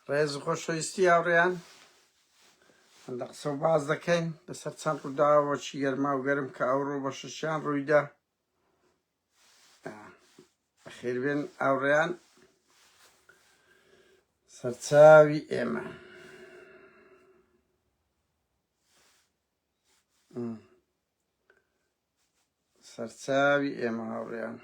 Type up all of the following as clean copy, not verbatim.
ڕێز خۆشەویستی هاوڕێیان هەندە قسە و باز دەکەین لەسەر چەند ڕووداوەکی گەرما و گەرم کە ئەوڕۆ بە شەشیان ڕوویدا. بەخێربێن هاوڕێیان، سەرچاوی ئێمە هاوڕێیان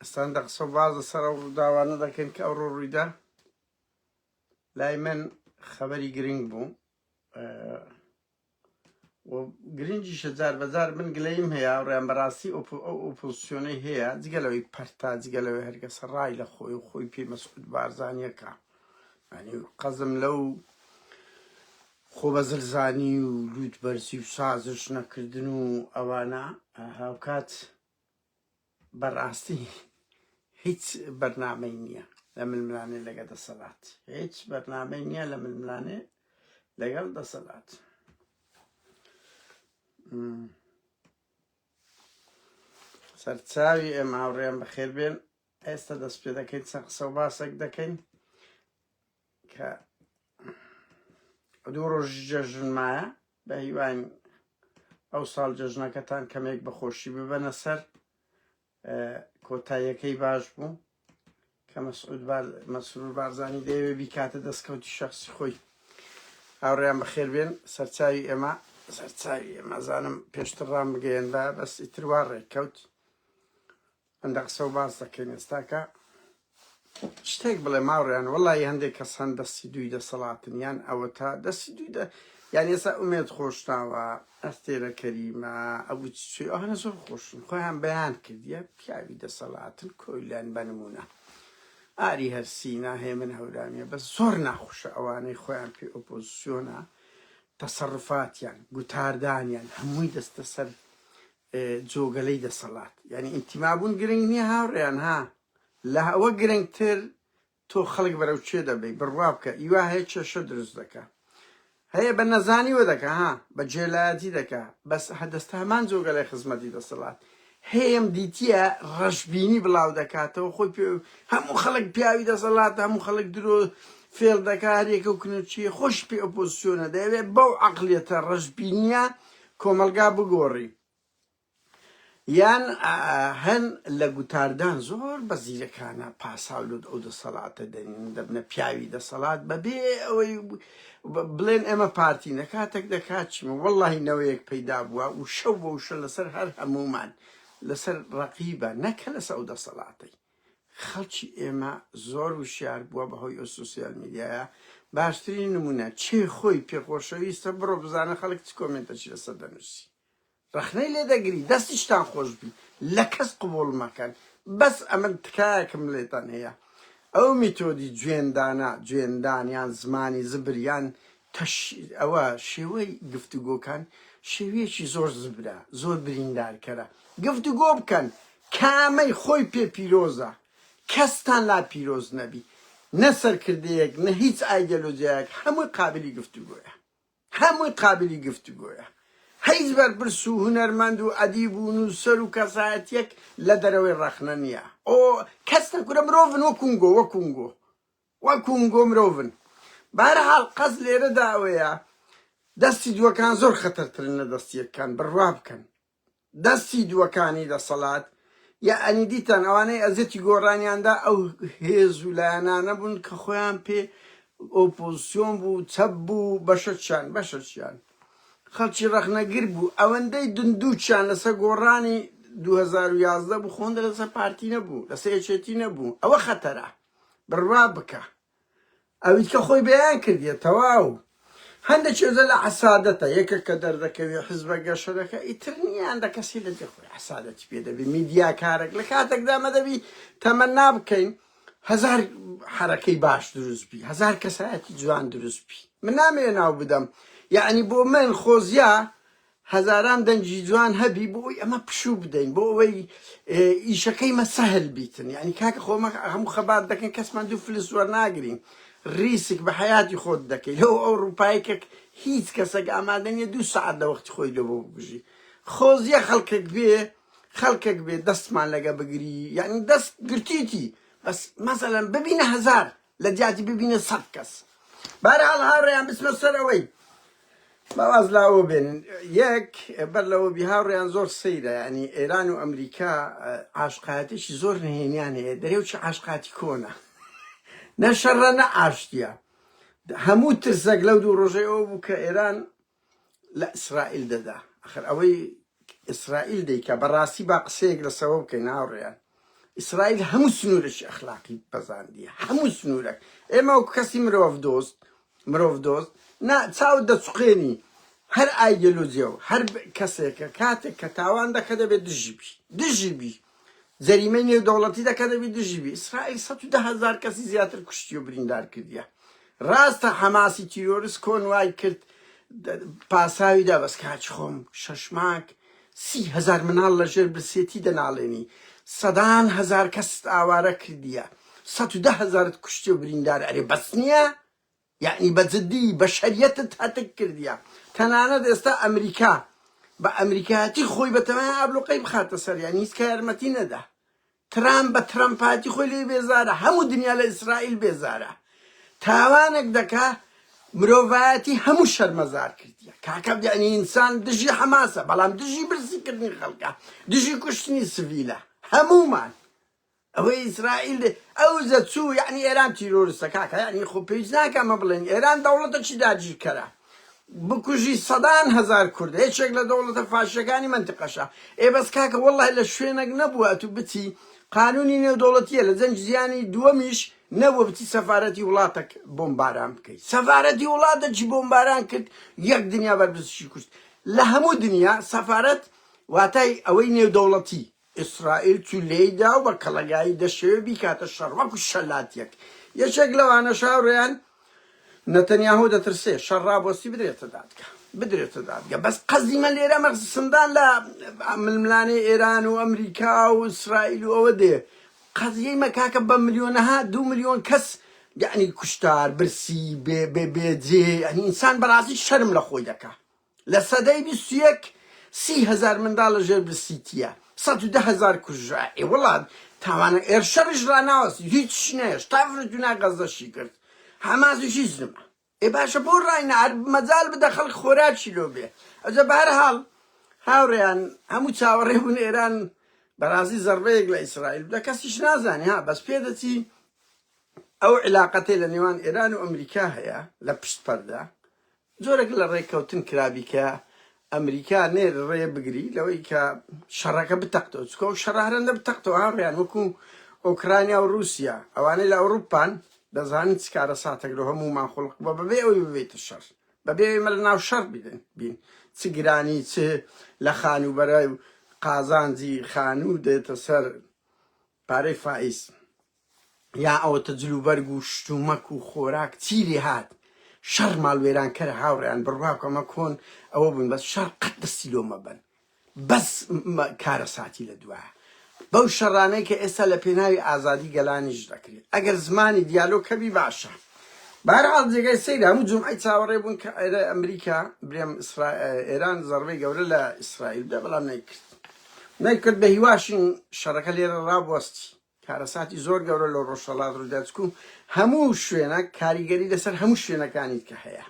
ئێستا هەندە قسە و باز لەسەر ئەو ڕووداوانە دەکەین کە ئەوڕۆ ڕوویدا. لای من خەبەری گرنگ بوو و گرنگیشە جار بەجار من گلەیم هەیە هاوڕێیان، بەڕاستی ئەو ئۆپۆزیسیۆنەی هەیە جگەلەوەی پەرتا جگەلەوەی هەرگەسە ڕای لە خۆی و خۆی پێ مەسعود بارزانیەکە، ینی قەزم لەو خۆبەزلزانی و لووتبەرزی و سازش نەکردن و ئەوانە هاوکات بەڕاستی هیچ بەرنامەی نییە لە ململانێ لەگە دەسەڵات، هیچ بەرنامەی نییە لە ململانێ لەگەڵ دەسەڵات. سەرچاوی ئێمە هاوڕێیان بەخێربێن، ئێستا دەست پێ دەکەین چەند قسە و باسێک دەکەین کە دوو ڕۆژی جەژن مایە، بە هیوان ئەو ساڵ جەژنەکەتان کەمێک بەخۆشی ببەنە سەر. کۆتاییەکەی باش بوو کە مەسعود بارزانی دەیەوێ بیکاتە دەستکەوتی شەخسی خۆی. هاوڕێیان بەخێربێن، سەرچاوی ئێمە زانم پێشتر ڕام بگەێندا، بەس ئیتر وا ڕێککەوت. هەندە قسە و باس دەکەین ئێستاکە شتێک بڵێ ماوڕێیان، وەڵی هەندێک کەس هەن دەستی دووی دەسەڵاتن، یان ئەوە تا دەستی دووی یانی ئێستا ئومێد خۆشناوە، ئەستێرە کەریمە، ئەو ئەوانە زۆر خۆشن، خۆیان بەیان کردیە پیاوی دەسەڵاتن کۆیلان بەنمونە ئاری هەرسینا هەیە من هەورامیە، بەس زۆر ناخۆشە ئەوانەی خۆیان پێ ئۆپۆزیسیۆنە، تەسەڕفاتیان گوتاردانیان هەمووی دەستە سەر جۆگەلەی دەسەڵات. یعنی ئینتیمابوون گرنگ نییە هاوڕێیان، ها لە ئەوە گرنگتر تۆ خەڵک بەرەو چێ دەبێ بڕوا بکە، ئیوا هەیە کێشە دروست دەکە، هەیە بە نەزانیوە دەکە، ها بە جێلایەتی دەکە، بەس هەدەستە هەمان جۆگەلای خزمەتی دەسەڵات هەیەم دیتیە ڕەشبینی بڵاو دەکاتەوە، خۆی هەموو خەڵک پیاوی دەسەڵات، هەموو خەڵک درۆ فێڵ دەکا، هەرێکە و کنوچیە خۆش پێ ئۆپۆزیسیۆنە دەیەوێت بەو عەقڵیەتە ڕەشبینیە کۆمەلگا بگۆڕی. یان هەن لە گوتاردان زۆر بە زیرەکانە پاساولود ئەو دەسەڵاتە دەنین، دەبنە پیاوی دەسەڵات بەبێ ئەوەی بڵێن ئێمە پارتینە کاتێک دەکات چمە وەڵڵاهی نەوەیەک پەیدا بووە و شەو بە وشە لەسەر هەر هەمومان لەسەر ڕەقیبە نەکە لەسەر ئەو دەسەڵاتەی. خەڵکی ئێمە زۆر وشیار بووە بەهۆی ئەو سوسیال میدیایە. باشترین نمونە چێ خۆی پێخۆشەویستە بڕۆ بزانە خەڵک چ کۆمنتەکی لەسەر دەنووسی، ڕەخنەی لێ دەگری، دەستیشتان خۆش بی، لە کەس قبوڵ مەکەن. بەس ئەمە تکایەکم لێتان هەیە، ئەو میتۆدی جوێندانیان زمانی زبریان ئەوە شێوەی گفتوگۆکان شێوەیەکی زۆر زبرە، زۆر بریندارکەرە. گفتوگۆ بکەن، کامەی خۆی پێ پیرۆزە، کەستان لا پیرۆز نەبی، نە سەرکردەیەک نە هیچ ئایدیۆلۆژیایەک، هەمووی قابلی گفتوگۆیە، هەمووی قابلی گفتوگۆیە. هیچ بەرپرس و هونەرمەند و ئەدیب و نووسەر و کەسایەتیەک لە دەرەوەی ڕەخنە نییە. ئۆ کەس نەکورە مرۆڤن وەکونگۆ مرۆڤن. بەهەرحاڵ قەز لێرەدا ئەوەیە دەستی دووەکان زۆر خەتەرترن لە دەستی یەکەکان، بڕوا بکەن. دەستی دووەکانی دەسەڵات یعنی دیتان ئەوانەی ئەزیەتی گۆڕانیاندا ئەو هێز و لایەنانە بوون کە خۆیان پێ ئۆپۆزیسیۆن بوو، چەپ بوو، بەشەچیان خەڵکی ڕەخنەگر بوو. ئەوەندەی دندووچیان لەسەر گۆڕانی 2011 بوو، خۆندە لەسەر پارتی نەبوو، لەسەر یەکێتی نەبوو. ئەوە خەتەرە، بڕوا بکە. ئەویت کە خۆی بەیان کردیە تەواو. هەندێک چێزە لە حەسادەتە، یەکە کە دەردەکەوێ حزبە گەشە دەکە، ئیتر نییان دە کەسی لە جێخۆی حەسادەتی پێ دەبێ. میدیا کارێک لە کاتێکدا مەدەبی تەمەنا بکەین هەزار حرەکەی باش دروست بی، هەزار کەسایەتی جوان دروست بی. من نامەوێ ناو بدەم، یعنی بۆ من خۆزیا هەزاران دەنجی جوان هەبی بۆ ئەوەی ئەمە پشوو بدەین، بۆ ئەوەی ئیشەکەی مەسەهل بیتن. یعنی کاکە خۆمە هەموو خەبات دەکەن، کەسمان دوو فلس وەرناگرین، ریسک بە حیاتی خۆت دەکەی. لەو ئەوروپایەکە هیچ کەسێک ئامادە نیە 2 سەعات لە وەختی خۆی لە بۆ بکوژی. خۆزیە خەڵکێک بێ دەستمان لەگە بگری یعنی دەست گرتیتی بەس مەسەلەن ببینە هەزار لە جیاتی ببینە 100 کەس بەرحاڵ هاوڕێیان بچمە سەرەوەی باواز لاوە بێنن یەک بەر لەوە بی هاوڕێیان زۆر سەیرە ینی ئێران و ئەمریکا عاشقاتێکی زۆر نهێنیان هەیە دەرێوچی عاشقاتی کۆنە نەشەڕە نە ئاشتیە هەموو ترسەک لەو دوو ڕۆژەی ئەوە بوو کە ئێران لە ئیسرائیل دەدا ئەخر ئەوەی ئیسرائیل دەیکە بەڕاستی با قسەیەک لەسەوە بکەین هاوڕێیان ئیسرائیل هەموو سنوورێکی ئەخلاقی پەزاندیە هەموو سنوورێک ئێمە وەکو کەسی مرۆڤ دۆست نا چاوت دەچوقێنی هەر ئایدۆلۆجیە و هەر کەسێکە کاتێک کە تاوان دەکە دەبێت دژی بی جەریمەی نێودەوڵەتی دەکە دەبێت دژی بی ئیسرائیل 110,000 کەسی زیاتر کوشتی و بریندار کردیە ڕاستە حەماسی تیرۆریست کۆن وای کرد پاساوی دا بەس کاچ خۆم شەشماک 30,000 مناڵ لەژێر برسێتی دەناڵێنی 100,000 کەس ئاوارە کردیە 110,000 کوشتی و بریندار ئەرێ بەس نییە یعنی بەجددی بە شەریەتت هەتک کردیە تەنانەت ئێستا ئەمریکا بە ئەمریکایەتی خۆی بەتەمای ئابلوقەی بخاتە سەر یعنی هیچ یارمەتی نەدا ترامپ بە ترەمپاتی خۆی لێ بێزارە هەموو دنیا لە ئیسرائیل بێزارە تاوانێک دەکا مرۆڤایەتی هەموو شەرمەزار کردیە کاکە یعنی ئینسان دژی حەماسە بەڵام دژی برسیکردنی خەڵکە دژی کوشتنی سڤیلە هەمومان ئەوەی ئیسرائیل ئەو زەچوو یعنی ئێران تیرۆریستە کاکە یعنی خۆ پێویست ناکە ئەمە بڵێن ئێران دەوڵەتێکی داگیرکەرە بکوژی 100,000 کورد هیچێک لە دەوڵەتە فاشەکانی منتیقەشە بەس کاکە وەڵڵاهی لە شوێنێک نەبووە تو بچی قانونی نێودەوڵەتیە لە جەنگ جیهانی دووەمیش نەبووە بچی سەفارەتی وڵاتێک بۆمباران بکەیت سەفارەتی وڵاتێکی بۆمباران کرد یەک دنیا بەرپرسیی کوشت لە هەموو دنیا سەفارەت واتای ئەوەی نێودەوڵەتی ئیسرائیل تو لێیدا و بە کەڵەگایی دەشەوێ بیکاتە شەڕ وەکو شەلاتێک یەکێک لەوانە شاوڕێیان نەتەنیاهۆ دەترسێ شەڕ ڕابۆستی بدرێتە دادگا بەس قەزیمە لێرە مەخسسندان لە ململانەی ئێران و ئەمریکا و ئیسرائیل و ئەوە دێ قەزیەی مەکاکە بە ملیۆنەها 2 ملیۆن کەس یعنی کوشتار برسی بێجێ ئەنی ئینسان بەڕاستی شەرم لە خۆی دەکا لە سەدەی 21 30,000 منداڵ لەژێر برسیتیە 110,000 کوژرا وڵات تاوانە ئێرشەڕش ڕناوەسی هیچ نێش تافرتونا غەزەشی کرد هەمازیشی زنمە باشە بۆ ڕاینا مەجال بدە خەڵک خۆراکی لۆ بێ ئەجە بەهەرحاڵ هاوڕێیان هەموو چاوەڕێ بوون ئێران بەرازی زەربەیەک لە ئیسرائیل بدە کەسیش نازانی ها بەس پێدەچی ئەو علاقەتێ لە نێوان ئێران و ئەمریکا هەیە لە پشت پەردا زۆرێک لە ڕێککەوتن کرابی کە ئەمریکا نێر ڕێ بگری لەوەی کە شەڕەکە بتەقتەوە چکە و شەڕهرەندە بتەقتەوە هاوڕێیان وەکو ئۆکرانیا و رووسیا ئەوانەی لە ئەوروپان دەزانین چ کارە ساتێک لە هەمومان خۆڵق بە بەبێ ئەوی ببێتە شەڕ بەبێ ئێمە لە ناو شەڕ بین چ گرانی چ لە خانوبەرە و قازانجی خانوو دێتە سەر پارەی فائیس یا ئەوەتە جلوبەرگ و شتومەک و خۆراک چیری هات شەڕ ماڵوێران کەرە هاوڕێیان بڕواکەمە کۆن ئەوە بوون بەس شەڕ قەت دەستی لۆمە بن بەس کارە ساتی لە دوایە بەو شەڕانەی کە ئێستا لە پێناوی ئازادی گەلانیش دەکرێت ئەگەر زمانی دیالۆکەبی باشە بەهەرحاڵ جێگای سەیرە هەموو جومعەی چاوەڕێ بوون کە ئەمریکا برێم ئێران زەربەی گەورە لە ئیسرائیل بدە بەڵام نەیکرد بە هیواشین شەڕەکە لێرە ڕابوەستی کارەساتی زۆر گەورە لە ڕۆژهەڵات ڕووداچکو هەموو شوێنە کاریگەری لەسەر هەموو شوێنەکانی کە هەیە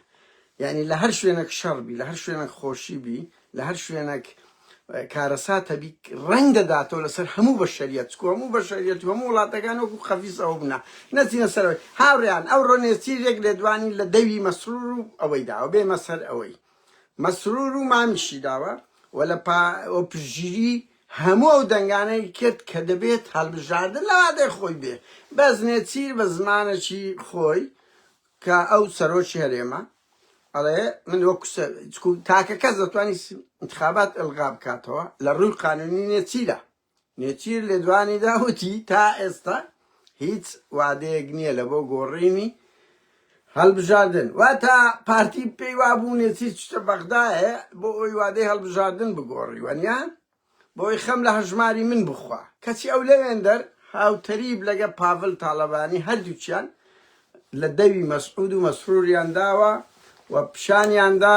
یعنی لە هەر شوێنێک شەڕبی لە هەر شوێنێک خۆشیبی لە هەر شوێنێک کارەساتە بی ڕنگ دەداتەوە لەسەر هەموو بەشەریەت چکو هەموو بەشەریەت و هەموو وڵاتەکان وەکو خەفیس ئەوە بنە نەچینە سەرەوەی هاوڕێیان ئەو ڕۆنێچیرێک لێدوانی لە دەوی مەسرور و ئەوەی داوە بێمە سەر ئەوەی مەسرور و مامیشی داوە و لە پشگیری هەموو ئەو دەنگانەی کرد کە دەبێت هەڵبژاردن لەوادەی خۆی بێ بەزنێچیر بە زمانێکی خۆی کە ئەو سەرۆکی هەرێمە ئەڵێ من وەکو تاکە کەس دەتوانی انتخابات ئەلغا بکاتەوە لە ڕووی قانونی نێچیر لێدوانی داوتی تا ئێستا هیچ وادەیەک نییە لە بۆ گۆڕینی هەڵبژاردن وا تا پارتی پێی وابوو نێچیر چتە بەغدایە بۆ ئەوی وادەی هەڵبژاردن بگۆڕی وەنیان بۆی خەم لە هەژماری من بخوا کەچی ئەو لەوێندەر هاوتەریب لەگە پاڤڵ تاڵەبانی هەردووچیان لە دەوی مەسعود و مەسروریان داوە و پیشانیاندا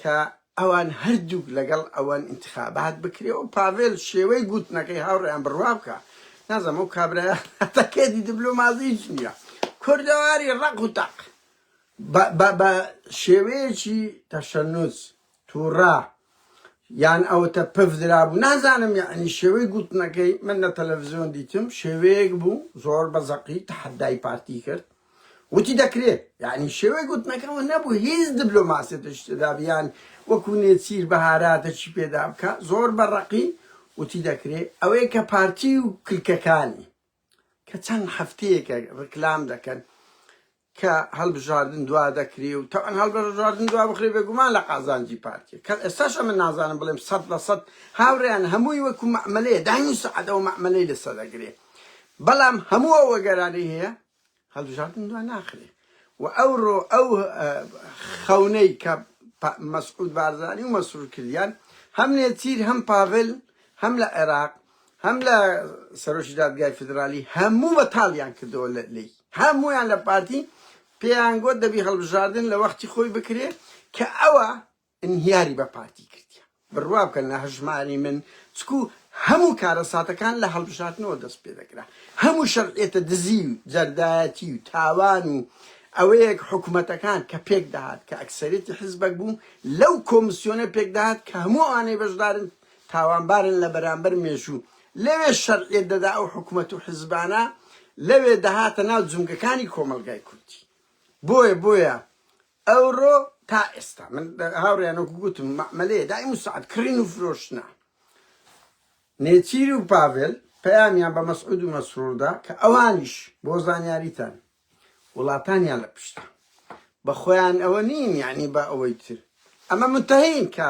کە ئەوان هەردوو لەگەڵ ئەوان انتخابات بکرێ و پاڤێل شێوەی گوتنەکەی هاوڕێیان بڕوا بکە نازەم ئەو کابرایە هەتەکێتی دیبلۆمازیش نییە کوردەواری ڕق و تەق بە شێوەیەکی تەشەنووس تووڕا یان ئەوتە پف درابوو نازانم یعنی شێوەی گوتنەکەی من لە تەلەڤیزیۆن دیتم شێوەیەک بوو زۆر بەزەقی تەحەدای پارتی کرد وتی دەکرێت یعنی شێوەی گوتنەکەەوە نەبوو هیچ دیبلۆماسیێتش تێدا بیان وەکو نێچیر بەهاراتەکی پێدا بکە زۆر بەڕەقی وتی دەکرێت ئەوەیە کە پارتی و کلکەکانی کە چەند هەفتەیەکە ڕکلام دەکەن کە هەڵبژاردن دوا دەکرێ و تەوان هەڵبژاردن دوا بخرێ بێگومان لە قازانجی پارتیە کە ئێستاشە من نازانم بڵێم 100% هاوڕێیان هەمووی وەکو مەعمەلەیە دایم سەعەدەوە مەعمەلەی لەسەر دەگرێ بەڵام هەموو ئەوە گەرانەی هەیە هەڵبژاردن دوا ناخرێ و ئەو خەونەی کە مەسعود بارزانی و مەسرور کردیان هەم نێچیر هەم پاڤێل هەم لە عێراق هەم لە سەرۆکی دادگای فیدرالی هەموو بەتاڵیان کردەوە لێی هەموویان لە پارتی پێیان گوت دەبی هەڵبژاردن لە وەختی خۆی بکرێ کە ئەوە انهیاری بە پارتی کردیە بڕوا بکەن لە هەژمانی من چکو هەموو کارەساتەکان لە هەڵبژاردنەوە دەست پێ دەکرا هەموو شەرعێتە دزی و جەردایەتی و تاوان و ئەوەیەک حکوومەتەکان کە پێک دەهات کە ئەکسەرێتی حیزبەک بوو لەو کۆمسیۆنە پێک دەهات کە هەموو ئەوانەی بەشدارن تاوانبارن لە بەرامبەر مێژوو لەوێ شەرعێت دەدا ئەو حکوومەت و حیزبانە لەوێ دەهاتە ناو جومگەکانی کۆمەلگای کوردی بۆیە ئەوڕۆ تا ئێستا من هاوڕێیانەکو گوتم مەعمەلەیە دائیم و سەعەت کڕین و فرۆشتنە نێچیر و پاڤێل پەیامیان بە مەسعود و مەسروردا کە ئەوانیش بۆ زانیاریتان وڵاتانیان لە پشتە بە خۆیان ئەوە نین یعنی بە ئەوەی تر ئەمە متهین کە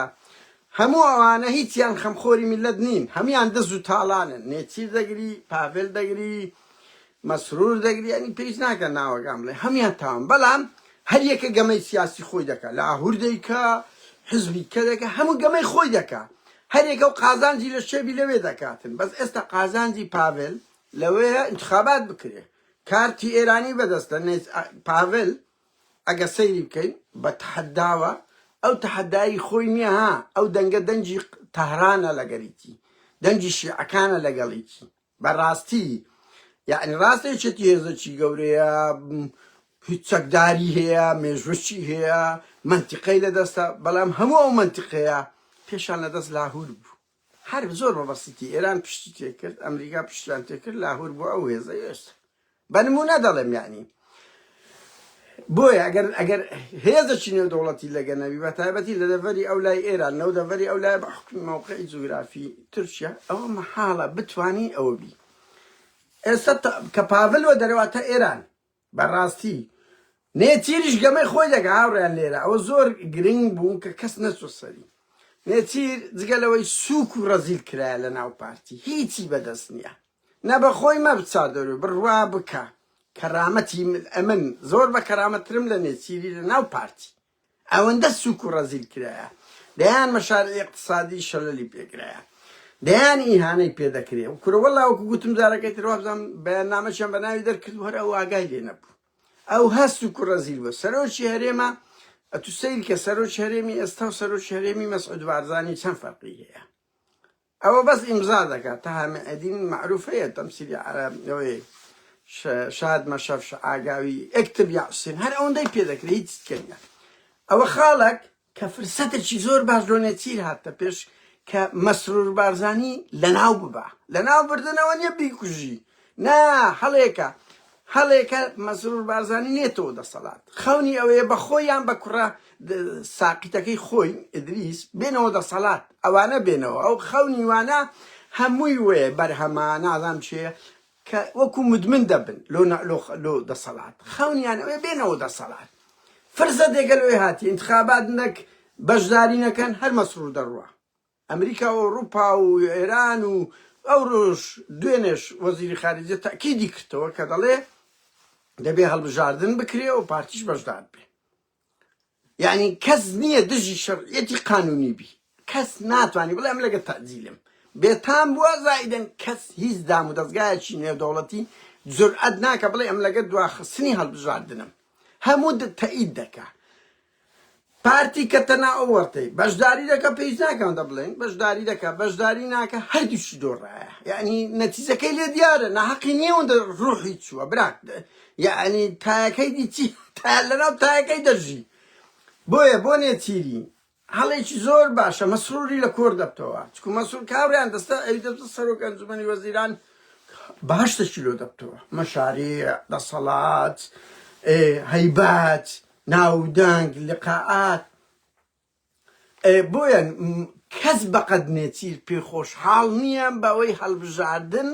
هەموو ئەوانە هیچیان خەمخۆری میلەت نین هەمیان دەست و تاڵانن نێچیر دەگری پاڤێل دەگری مەسرور دەگری ینی پێویست ناکە ناوەکان بڵێ هەمیان تاوان بەڵام هەر یەکە گەمەی سیاسی خۆی دەکات لاهوور دەیکا حزبی کە دەکە هەموو گەمەی خۆی دەکات هەر یەکە و قازانجی لە شێبی لەوێ دەکاتن بەس ئێستا قازانجی پاڤێل لەوەیە انتخابات بکرێ کارتی ئێرانی بەدەستە پاڤێل ئەگە سەیری بکەین بە تەحەداوە ئەو تەحەدایی خۆی نییە ها ئەو دەنگە دەنجی تەهرانە لەگەڵیتی دەنجی شیعەکانە لەگەڵیتی بەڕاستی یعنی ڕاستێکێتی هێزەکی گەورەیە هیچ چەکداری هەیە مێژوەکی هەیە منتیقەی لەدەستە بەڵام هەموو ئەو منتیقەیە پێشان لەدەست لاهوور بوو هەر زۆر بەبەسیتی ئێران پشتی تێکرد ئەمریکا پشتیان تێکرد لاهوور بۆ ئەو هێزە هێشت بەنمونە دەڵێم یعنی بۆیە ئەگەر هێزەکی نێودەوڵەتی لەگەنەوی بە تایبەتی لە دەڤەری ئەو لای ئێران نەو دەڤەری ئەو لای بە حکمی موقعی جوگرافی تورکیا ئەوە مەحاڵە بتوانی ئەوە بی ئێستا کە پاڤێلەوە دەرەواتە ئێران بەڕاستی نێچیریش گەمەی خۆی دەکە هاوڕێیان لێرە ئەوە زۆر گرنگ بوو کە کەس نەچۆ سەری نێچیر جگەلەوەی سووک و ڕەزیل کرایە لە ناو پارتی هیچی بەدەست نییە نە بە خۆی مەبچار دەروێ بڕوا بکە کەرامەتی ئەمن زۆر بە کەرامەترم لە نێچیری لە ناو پارتی ئەوەندە سووک و ڕەزیل کرایە دەیان مەشارەی اقتصادی شەلەلی پێکرایە دەیان ئیهانەی پێدەکرێ و کورە وەڵا وەکو گوتم جارەکەی تر وابزانم بەیاننامەشیان بە ناوی دەرکرد هەر ئەو ئاگای لێ نەبوو ئەو هەست و کوڕەزیل بوو سەرۆکی هەرێمە ئەتو سەیری کە سەرۆکی هەرێمی ئێستا و سەرۆکی هەرێمی مەسعود بارزانی چەند فەرقی هەیە ئەوە بەس ئیمزا دەکات تا هەمەدین معروفەیە تەمسیلی ئەوەی شاد مەشەف ئاگاوی ئەکتب یا حوسێن هەر ئەوەندەی پێدەکرێت هیچ کەنیە ئەوە خاڵک کە فرسەتێکی زۆر باش لۆ نێچیر هاتە پێش کە مەسرور بارزانی لەناو ببە لەناو بردنەوە نییە بیکوژی نا هەڵێکە مەسرور بارزانی نێتەوە دەسەڵات خەونی ئەوەیە بە خۆیان بە کوڕە ساقیتەکەی خۆی ئیدریس بێنەوە دەسەڵات ئەوانە بێنەوە ئەو خەونی وانە هەمووی وێ بەرهەما نازام چێە کە وەکو مدمن دەبن لۆ دەسەڵات خەونیان ئەوێ بێنەوە دەسەڵات فرزە دێگەلەوەی هاتی انتخابات نەک بەشداری نەکەن هەر مەسرور دەڕوە ئەمریکا و ئەوروپا و ئێران و ئەو ڕۆژ دوێنێش وەزیری خارجیە تاکیدی کردەوە کە دەڵێ دەبێ هەڵبژاردن بکرێ و پارتیش بەشدار بێ یعنی کەس نییە دژی شەرعیەتی قانونی بی کەس ناتوانانی بڵێ ئەم لەگە تەعجیلم بێتام بووە زائیدەن کەس هیچ دام و دەستگایەکی نێودەوڵەتی جورئەت ناکە بڵێ ئەم لەگە دواخستنی هەڵبژاردنم هەموو تەئید دەکا پارتی کە تەنها ئەو وەرتەی بەشداری دەکە پێیز ناکەم دەبڵێن بەشداری دەکە بەشداری ناکە هەردووشی دۆڕایە یعنی نەتیجەکەی لێ دیارە ناحەقی نێوەندە ڕوحی چووە براک یعنی تایەکەی دیچی تا لەناو تایەکەی دەژی بۆیە بۆ نێچیری هەڵێکی زۆر باشە مەسروری لە کۆر دەبتەوە چکو مەسرور کاوریان دەستە ئەوی دەبتە سەرۆک ئەنجومەنی وەزیران باشتە کیلۆ دەبتەوە مەشاریع دەسەڵات هەیبات ناودەنگ لقاعات بۆیە کەس بەقەد نێچیر پێخۆشحاڵ نییە بەوەی هەڵبژاردن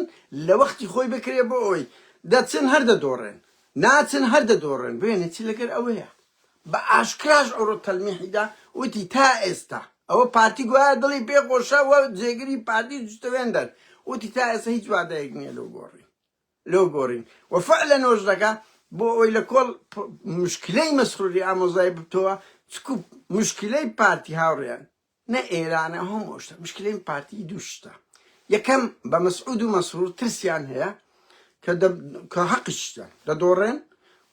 لە وەختی خۆی بکرێ بۆ ئەوی دەچن هەر دەدۆڕێن ناچن هەر دەدۆڕێن بۆیە نێچی لەگەر ئەوەیە بە ئاشکراش ئەوڕۆ تەلمیحیدا وتی تا ئێستا ئەوە پارتی گوایە دڵی پێخۆشەوە جێگری پارتی جوستەوێندەر وتی تا ئێستا هیچ وادەیەک نییە لەو گۆڕین وەفعلە نۆژ دەکا بۆ ئەوی لە کۆڵ مشکلەی مەسروری ئامۆزای بتەوە چکو مشکلەی پارتی هاوڕێیان نە ئێرانە هەموو شتە مشکلەی پارتی دوو شتە یەکەم بە مەسعود و مەسرور ترسیان هەیە کە حەقیشتە دەدۆڕێن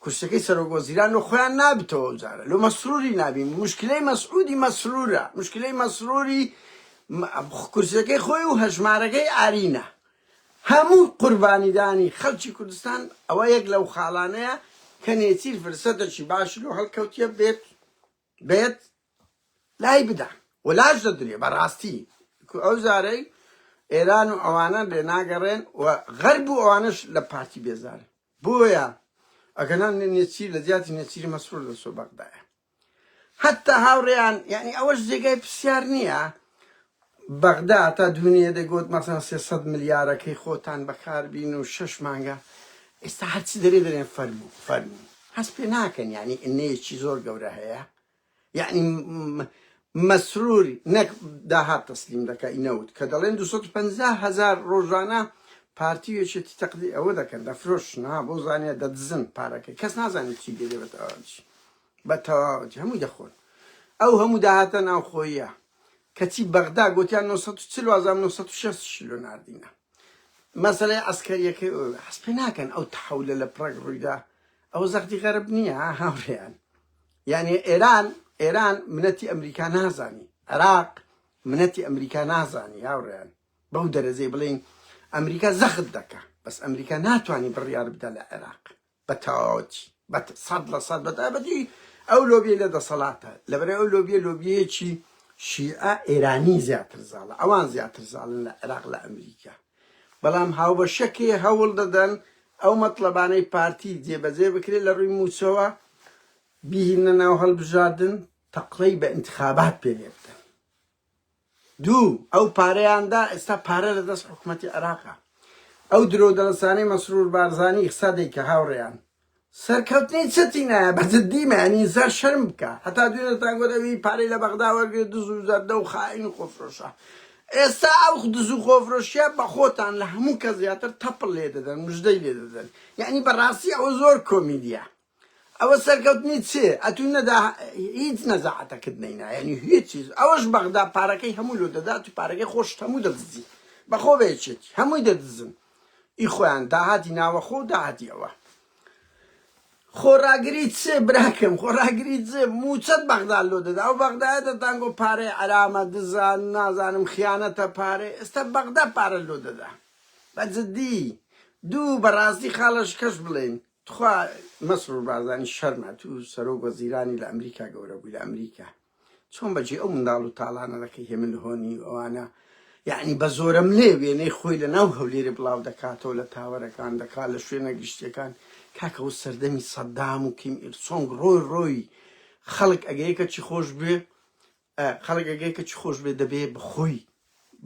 کورسەکەی سەرۆک وەزیران و خۆیان نابتەوە جارە لە مەسروری نابین مشکلەی مەسعودی مەسرورە مشکلەی مەسروری کورسەکەی خۆی و هەژمارەکەی ئارینە هەموو قوربانیدانی خەڵکی کوردستان ئەوە یەک لەو خاڵانەیە کە نێچیر فرسەتێکی باشن و هەڵکەوتیە بێت لای بدا ولاش دەدرێ بەڕاستی ئەو زارەی ئێران و ئەوانە لێ ناگەڕێن و غەرب و ئەوانش لە پارتی بێزارن بۆیە ئەگەنان نێچیر لە زیاتی نێچیری مەسرور دەسۆ بەغدایە حتا هاوڕێیان یعنی ئەوەش جێگای پرسیار نییە بەغدا تا دوونیە دەگوت مەسەڵەن 300 ملیارەکەی خۆتان بەکاربین و 6 مانگە ئێستا هەرچی دەرێن فەرموو هەست پێ ناکەن یعنی ئنەیەکی زۆر گەورە هەیە یعنی مەسروری نەک داهات تەسلیم دەکە ئینەوت کە دەڵێن 250,000 ڕۆژانە پارتیوێکێتی تەقدی ئەوە دەکەن دەفرۆشنا بۆ زانێ دەدزن پارەکەی کەس نازانێت چی دێ بە تەواوەتی هەمووی دەخۆن ئەو هەموو داهاتە ناوخۆیە کەچی بەغدا گوتیان 960 کیلۆ ناردینە مەسەلەی عەسکەریەکەی هەست پێ ناکەن ئەو تەحەولە لە پڕەگ ڕوویدا ئەو زەختی غەرب نییە هاوڕێیان یعنی ئێران منەتی ئەمریکا نازانی عێراق منەتی ئەمریکا نازانی هاوڕێیان بەو دەرەجەی بڵێن ئەمریکا زەخت دەکا بەس ئەمریکا ناتوانانی بڕیار بدە لە عێراق بە تەواوەتی 100% بەتابەتی ئەو لۆبیە لە دەسەڵاتە لەبەرەوەی ئەو لۆبیە لۆبیەیەکی شیعە ئێرانی زیاتر زاڵە ئەوان زیاتر زاڵن لە عێراق لە ئەمریکا بەڵام هاوبەشەکێ هەوڵ دەدەن ئەو مەطلەبانەی پارتی جێبەجێ بکرێت لە ڕووی موچەوە بیهینە ناو هەڵبژاردن تەقلەی بە ئینتخابات پێ لێ بدەن دوو ئەو پارەیاندا ئێستا پارە لە دەست حکوومەتی عێراقە ئەو درۆ دەلەسانەی مەسرور بارزانی قسەدەی کە هاوڕێیان سەرکەوتنی چەتی نایە بەجددیمە ئەنی زار شەرم بکە هەتا دوێنێتان گۆدەوی پارەی لە بەغدا وەرگێت دز و زەردە و خائین و خۆفرۆشە ئێستا ئەو دز و خۆفرۆشیە بە خۆتان لە هەموو کە زیاتر تەپڵ لێ دەدەن مژدەی لێ دەدەن یعنی بەڕاستی ئەوە زۆر کۆمیدیە ئەوە سەرکەوتنی چێ ئەتون نەدا هیچ نەزاعەتەکرد نەینا یعنی هیچ چیز ئەوەش بەغدا پارەکەی هەموو لۆ دەدات و پارەکەی خۆش هەموو دەدزی بەخۆ بێچێتی هەمووی دەدزن ئی خۆیان داهاتی ناوەخۆ و داهاتی ئەوە خۆڕاگری چێ براکەم خۆڕاگری چێ موچەت بەغدا لۆ دەدا ئەو بەغدایە دەتانگۆ پارەی عەرامە دزان نازانم خیانەتە پارەی ئێستا بەغدا پارە لۆ دەدا بەجددی دوو بەڕاستی خاڵەش کەش بڵێن تخوا مەسرور بارزانی شەرمە تو سەرۆک وەزیرانی لە ئەمریکا گەورە بووی لە ئەمریکا چۆن بەجێ ئەو منداڵ و تاڵانە دەکەی هێمن هۆنی ئەوانە یعنی بە زۆرم لێ وێنەی خۆی لە ناو هەولێرە بڵاو دەکاتەوە لە تاوەرەکان دەکات لە شوێنە گشتەکان کاکە و سەردەمی سەدام و کیم ئیرسۆنگ ڕۆی خەڵک ئەگەیەکە چی خۆش بێ خەڵک ئەگەیەکە چی خۆش بێ دەبێ بخۆی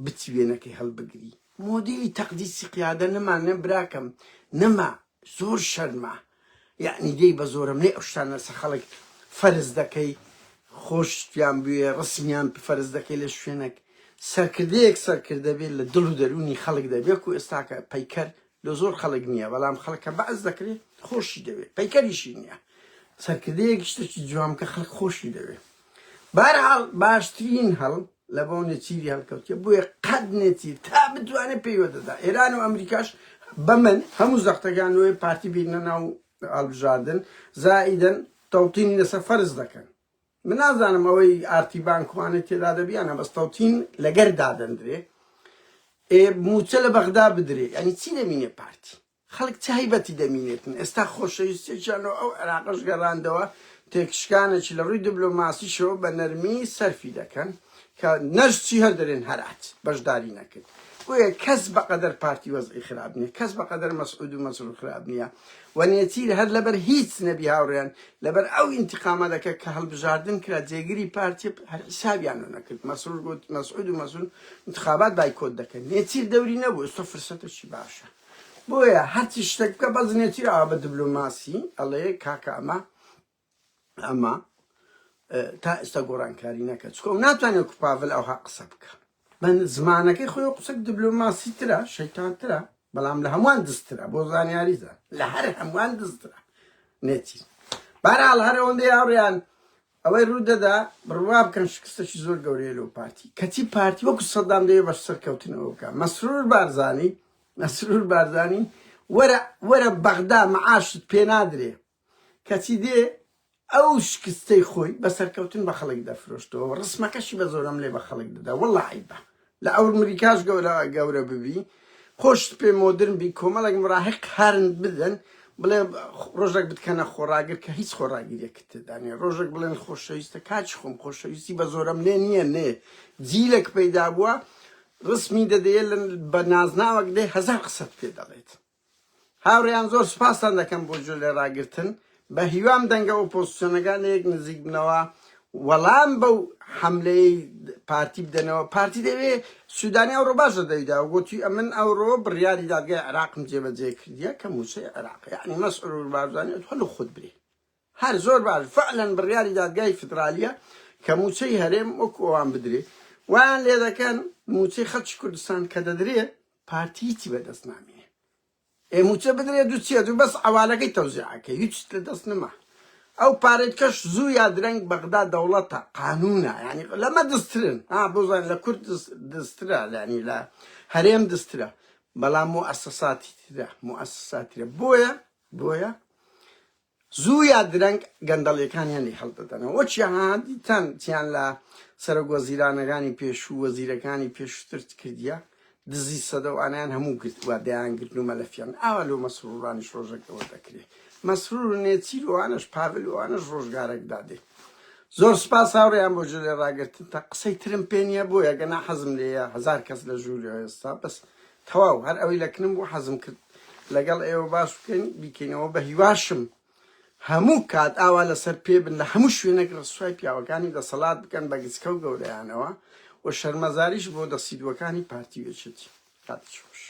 بچی وێنەکەی هەڵبگری مۆدیلی تەقدیسی قیادە نەمان نە براکەم نەما زۆر شەرمە یعنی دێی بە زۆرم لێ ئەو شتانە لەسەر خەڵک فەرز دەکەی خۆشیان بوێ ڕسمیان فەرز دەکەی لە شوێنێک سەرکردەیەک سەرکردە بێت لە دڵ و دەرونی خەڵک دەبێت و ئێستاکە پەیکەر لە زۆر خەڵک نییە بەڵام خەڵکە بەعز دەکرێت خۆشی دەوێت پەیکەریشی نییە سەرکردەیەک شتێکی جوام کە خەڵک خۆشی دەوێت بەهەرحاڵ باشترین هەڵ لە بۆ نێچیری هەڵکەوتیە بۆیە قەت نێچیر تا بتوانێت پێیوە دەدا ئێران و ئەمریکاش بە من هەموو زەختەکان وێ پارتی بینە ناو هەڵبژاردن زائیدەن تەوتینی لەسەر فەرز دەکەن من نازانم ئەوەی ئارتیبانکوانێت تێدا دەبیانە بەستەوتین لەگەر دادەندرێ موچە لە بەغدا بدرێ ینی چی دەمینێ پارتی خەڵک چه هەیبەتی دەمینێتن ئێستا خۆشەویستێکیانەوە ئەو عێراقەش گەڕاندەوە تێکشکانێکی لە ڕووی دیبلۆماسیشەوە بە نەرمی سەرفی دەکەن کە نەرچی هەردەرێن هەرات بەشداری نەکرد بۆیە کەس بەقەدەر پارتی وەزعی خراپ نییە کەس بەقەدەر مەسعود و مەسرور خراپ نییە وەنیەتیر هەر لەبەر هیچ نەبی هاوڕێیان لەبەر ئەو ئینتیقامە دەکە کە هەڵبژاردن کرا جێگیری پارتی هەر حسابیانە نەکرد مەسرور گوت مەسعود و مەسرور انتخابات بایکۆت دەکەن نێچیر دەوری نەبوو ئێستا فرسەتێکی باشە بۆیە هەرچی شتێک بکە بەس نێچیر ئاوا بە دیبلۆماسی ئەڵێ کاکە ئەمە تا ئێستا گۆڕانکاری نەکەت چکۆ ناتوانێت کوپاڤل ئەوها قسە بکە من زمانەکەی خۆی قسەک دیبلۆماسی ترە شەیتانترە بەڵام لە هەمووان دزترە بۆ زانیاریزان لە هەر هەمووان دزترە نێچیر بەرحاڵ هەر ئەوەندەی هاوڕێیان ئەوەی ڕوودەدا بڕوا بکەن شکستێکی زۆر گەورەیە لەو پارتی کەچی پارتی وەکو سەدام دەوێت بە سەرکەوتنەوە بکە مەسرور بارزانی وەرە بەغدا مەعاشت پێ نادرێ کەچی دێ ئەو شکستەی خۆی بە سەرکەوتن بە خەڵک دەفرۆشتەوە ڕسمەکەشی بە زۆرم لێ بە خەڵک دەدا وەڵڵا عیبە لە ئەمریکاش گەورە ببی خۆشت پێ مۆدرن بی کۆمەڵێک مراهق هارند بدەن بڵێ ڕۆژێک بتکەنە خۆراگر کە هیچ خۆراگیرێکت تێدانێ ڕۆژێک بڵێن خۆشەویستە کاچی خۆم خۆشەویستی بە زۆرم لێ نییە نێ جیلێک پەیدا بووە ڕسمی دەدەیە بە نازناوەک دێ هەزار قسەت پێ دەڵێت هاوڕێیان زۆر سوپاسان دەکەم بۆ جۆ لێ ڕاگرتن بە هیوام دەنگە ئۆپۆزیسیۆنەکان یەک نزیک بنەوە وەڵام بەو حملەی پارتی بدەنەوە پارتی دەوێ سوودانی ئەوڕۆ باشە دەیدا و گوتی من ئەوڕۆ بڕیاری دادگای عێراقم جێبەجێ کردیە کە موچەی عێراق یعنی مەسعود بارزانی هەلو خۆت برێ هەر زۆر باش فعلەن بڕیاری دادگای فدرالیە کە موچەی هەرێم وەکو ئەوان بدرێ وایان لێ دەکەن موچەی خەڵکی کوردستان کە دەدرێ پارتی هیچی بەدەست نامێنێ موچە بدرێ دوو چیە دوو بەس ئەوانەکەی تەوزیعەکەی هیچ لە دەست نەما ئەو پارێت کەش زوو یا درەنگ بەغدا دەوڵەتە قانونە ینی لەمە دەسترن بۆزان لە کورد دەسترە ینی لە هەرێم دەسترە بەڵام مؤسساتیرە بۆیە زوو یا درەنگ گەندەڵیەکانیان لێ هەڵدەدەنەوە وەچیان دیتان چیان لە سەرۆک وەزیرانەکانی پێشوو وەزیرەکانی پێشووتر کردیە دزی سەدەوانیان هەموو گرتووە دەیانگرتن و مەلەفیان ئاوا لەو مەسرورانیش ڕۆژێکەوە دەکرێت مەسرور و نێچیر وانش پاڤل وانش ڕۆژگارێک دادێ زۆر سپاس هاوڕێیان بۆ جێ لێ ڕاگرتن تا قسەی ترم پێ نییە بۆ یەگەنا حەزم لێیە هەزار کەس لە ژوورەوە ئێستا بەس تەواو هەر ئەوەی لەکنم بۆ حەزم کرد لەگەڵ ئێوە باش بکەین بیکەینەوە بە هیواشم هەموو کات ئاوا لەسەر پێ بن لە هەموو شوێنێک ڕسوای پیاوەکانی دەسەڵات بکەن بە گچکە و گەورەیانەوە و شەرمەزاریش بۆ دەسیدوەکانی پارتی وێچێتی کاتیش خۆش